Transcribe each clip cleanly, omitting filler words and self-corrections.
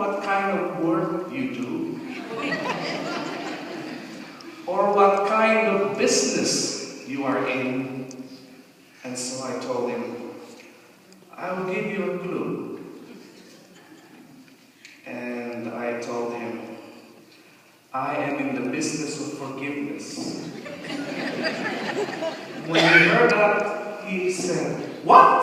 what kind of work you do? Or what kind of business you are in? And so I told him, I will give you a clue. And I told him, I am in the business of forgiveness. When he heard that, he said, what?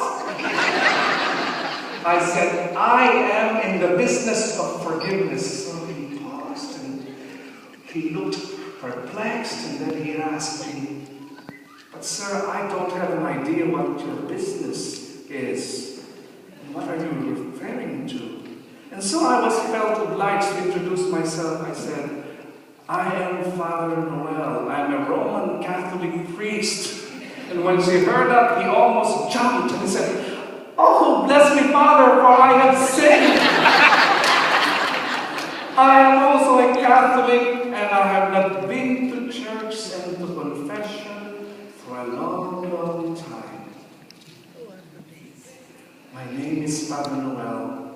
I said, I am in the business of forgiveness. So he paused and he looked perplexed, and then he asked me, but sir, I don't have an idea what your business is. What are you referring to? And so I felt obliged to introduce myself. I said, I am Father Noel. I'm a Roman Catholic priest. And when she heard that, he almost jumped and he said, oh, bless me, Father, for I have sinned. I am also a Catholic, and I have not been to church and to confession for a long, long time. My name is Father Noel,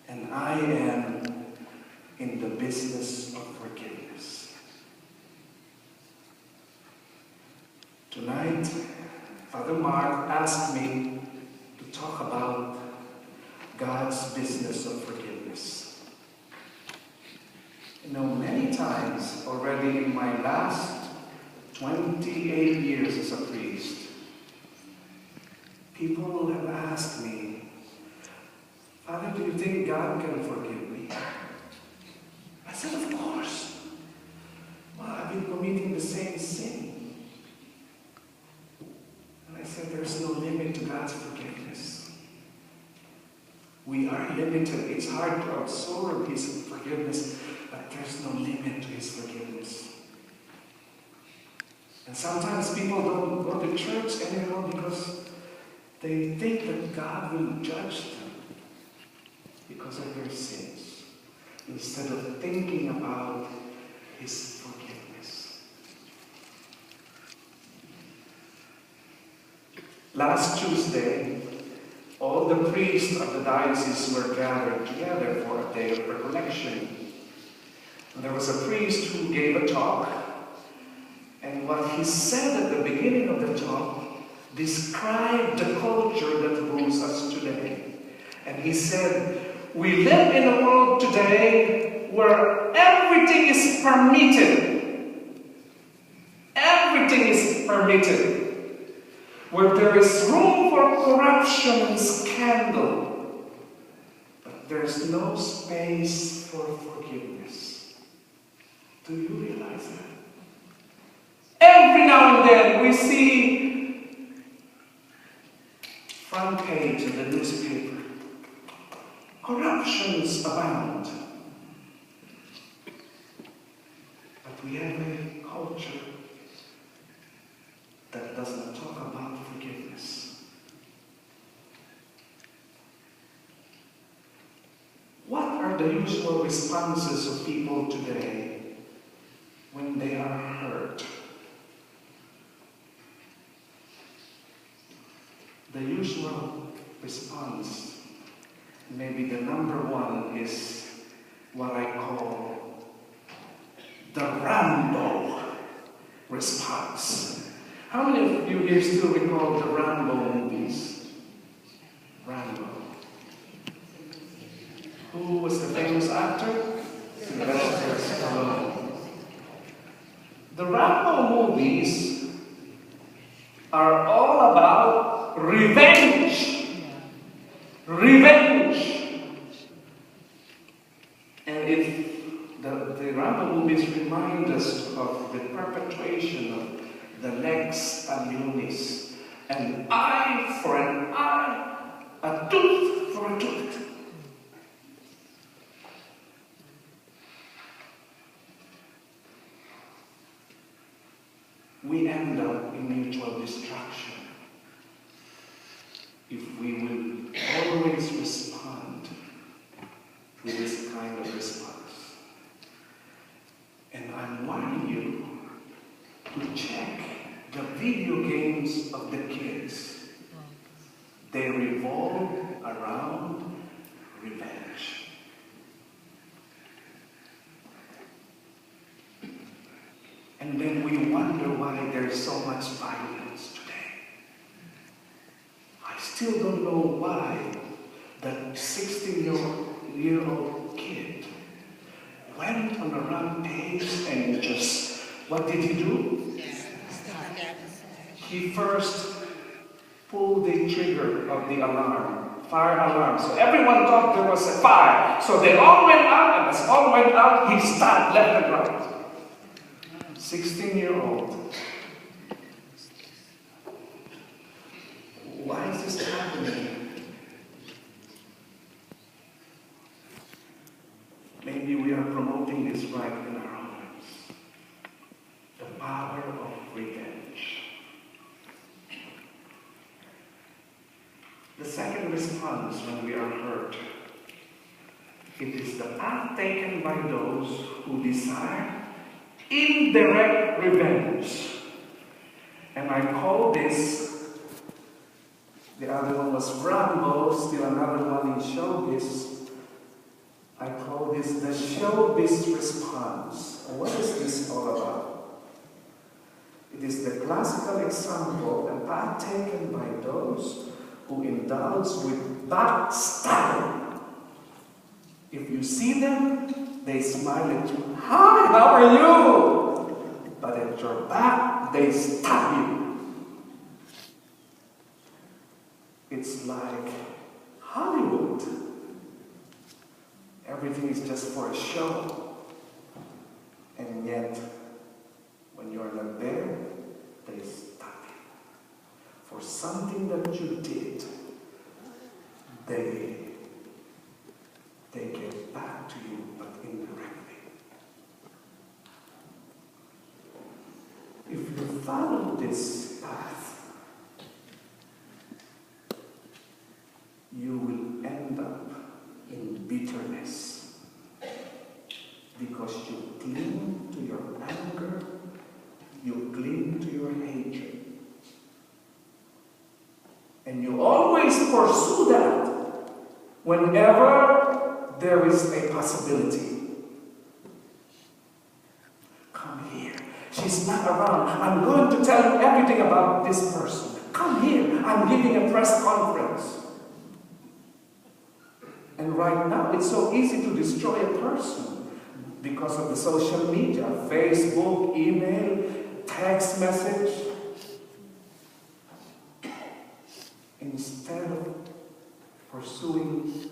and I am in the business of forgiveness. Tonight, Father Mark asked me to talk about God's business of forgiveness. You know, many times already in my last 28 years as a priest, people have asked me, Father, do you think God can forgive me? I said, of course. Well, I've been committing the same sin. And I said, there's no limit to God's forgiveness. We are limited. It's hard to absorb His forgiveness, but there's no limit to His forgiveness. And sometimes people don't go to church anymore because they think that God will judge them because of their sins, instead of thinking about His forgiveness. Last Tuesday, all the priests of the diocese were gathered together for a day of recollection. And there was a priest who gave a talk, and what he said at the beginning of the talk described the culture that rules us today. And he said, we live in a world today where everything is permitted. Everything is permitted. Where there is room for corruption and scandal. But there's no space for forgiveness. Do you realize that? Every now and then we see front page in the newspaper. Corruptions abound. But we have a culture that does not talk about forgiveness. What are the usual responses of people today when they are hurt? The usual response, maybe the number one, is what I call the Rambo response. How many of you here still recall the Rambo movies? Rambo. Who was the famous actor? Sylvester Stallone. The Rambo movies are all about revenge. Revenge. And if the Rambo movies remind us of the perpetration of the lex talionis, an eye for an eye, a tooth for a tooth. We end up in mutual destruction if we will always respond with this kind of response. And I'm warning you to check the video games of the kids. They revolve around revenge. why there's so much violence today. I still don't know why that 16-year-old kid went on a rampage and just, what did he do? He first pulled the trigger of the alarm, fire alarm. So everyone thought there was a fire. So they all went out, and as all went out, he stopped left and right. 16-year-old. Why is this happening? Maybe we are promoting this right in our hearts. The power of revenge. The second response when we are hurt, it is the path taken by those who desire indirect revenge. And I call this, the other one was Rambo, still another one in showbiz. I call this the showbiz response. And what is this all about? It is the classical example, a path taken by those who indulge with backstabbing. If you see them, they smile at you. Hi, how are you? But at your back, they stab you. It's like Hollywood. Everything is just for a show. And yet, when you're not there, they stab you. For something that you did, they get back to you, but indirectly. If you follow this path, you will end up in bitterness because you cling to your anger, you cling to your hatred. And you always pursue that whenever there is a possibility. Come here. She's not around. I'm going to tell you everything about this person. Come here. I'm giving a press conference. And right now, it's so easy to destroy a person because of the social media, Facebook, email, text message. Instead of pursuing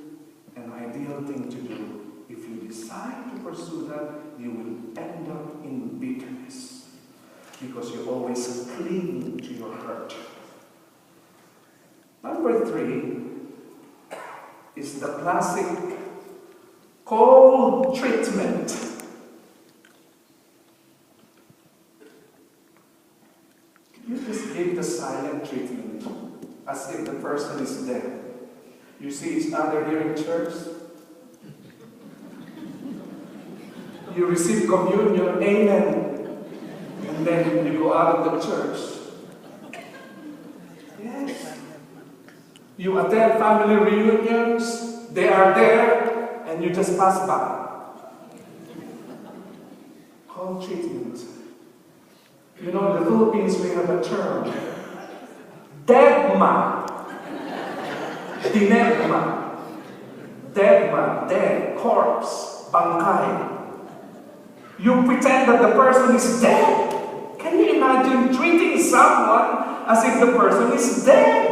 an ideal thing to do, if you decide to pursue that, you will end up in bitterness because you always cling to your hurt. Number 3 is the classic cold treatment. You just give the silent treatment as if the person is dead. You see each other here in church. You receive communion, amen. And then you go out of the church. Yes. You attend family reunions, they are there, and you just pass by. Cold treatment. You know, in the Philippines we have a term, dead man. Dinegma. Dead man, dead, corpse, bangkay. You pretend that the person is dead. Can you imagine treating someone as if the person is dead?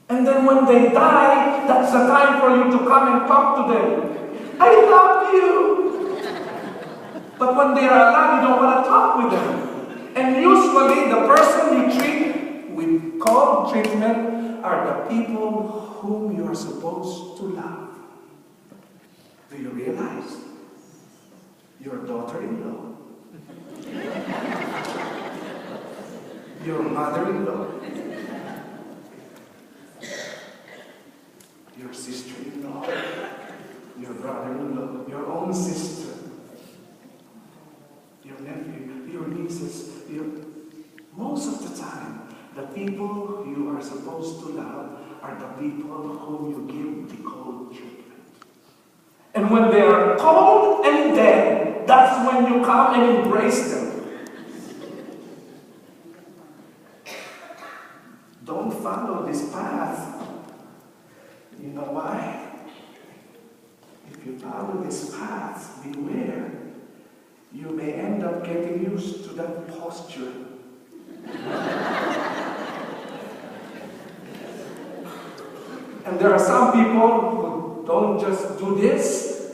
And then when they die, that's the time for you to come and talk to them. I love you. But when they are alive, you don't want to talk with them. And usually the person you treat with cold treatment are the people whom you are supposed to love. Do you realize? Your daughter-in-law, your mother-in-law, your sister-in-law, your brother-in-law, your own sister, your nephew, your nieces, most of the time, the people you are supposed to love are the people whom you give the cold treatment. And when they are cold and dead, that's when you come and embrace them. why? If you follow this path, beware. You may end up getting used to that posture. And there are some people who don't just do this,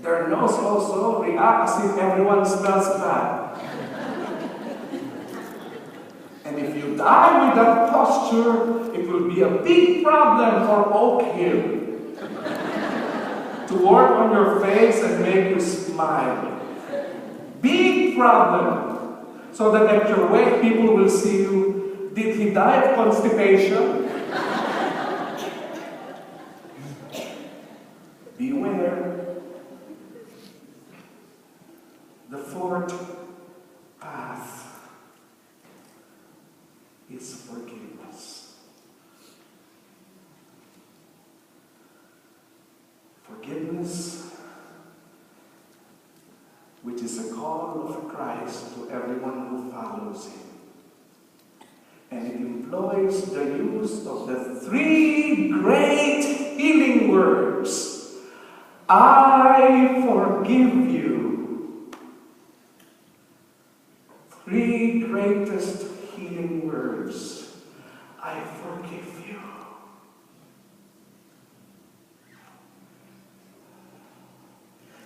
their nose also reacts as if everyone smells bad. And if you die with that posture, it will be a big problem for Oak Hill to work on your face and make you smile. Big problem. So that at your wake, people will see you. Did he die of constipation? Beware. The fourth path is forgiveness. Forgiveness, which is a call of Christ to everyone who follows him. And it employs the use of the three great healing words. I forgive you. Three greatest healing words. I forgive you.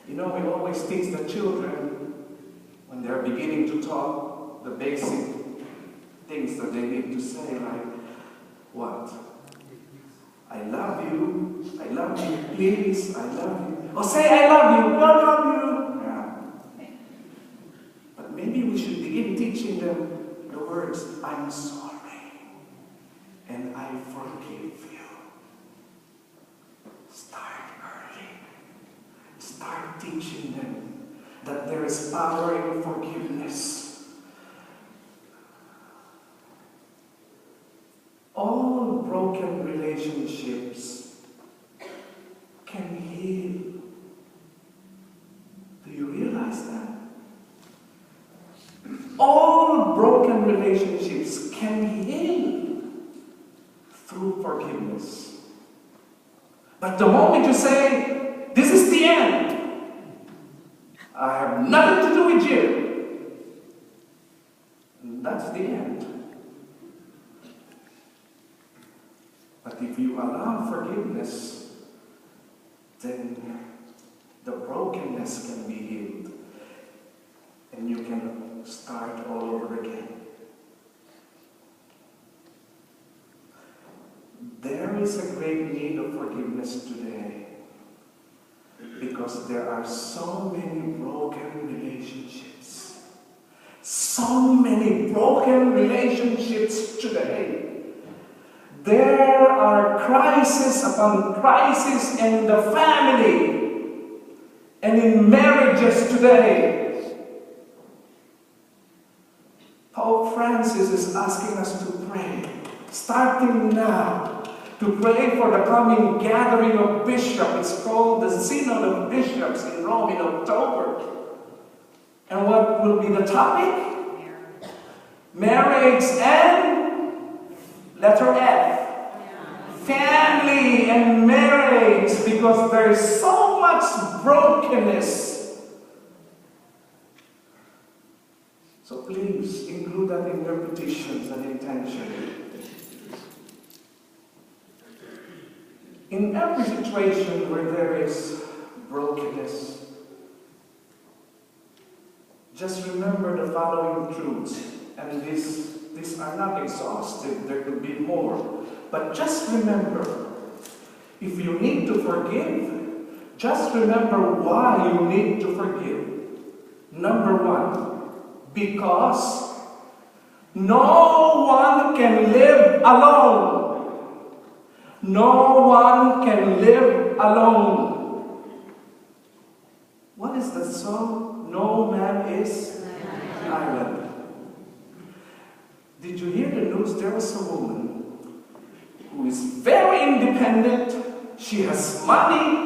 You know, we always teach the children, when they're beginning to talk, the basic things that they need to say, like, what? I love you, please, I love you. Or say, I love you, I love you. Yeah. But maybe we should begin teaching them the words, I'm sorry, and I forgive you. Start early. Start teaching them that there is power in forgiveness. All broken relationships can heal. Do you realize that? All broken relationships can heal through forgiveness. But the moment you say, this is the end, I have nothing to do with you, that's the end. But if you allow forgiveness, then the brokenness can be healed. And you can start all over again. There is a great need of forgiveness today. Because there are so many broken relationships. So many broken relationships today. There are crises upon crises in the family and in marriages today. Pope Francis is asking us to pray, starting now, to pray for the coming gathering of bishops. It's called the Synod of Bishops in Rome in October. And what will be the topic? Marriage and letter F. Family and marriage, because there is so much brokenness. So please include that in your petitions and intention. In every situation where there is brokenness, just remember the following truths. And these are not exhaustive, there could be more. But just remember, if you need to forgive, just remember why you need to forgive. Number one, because no one can live alone. No one can live alone. What is the song? No man is an island. Did you hear the news? There was a woman who is very independent. She has money.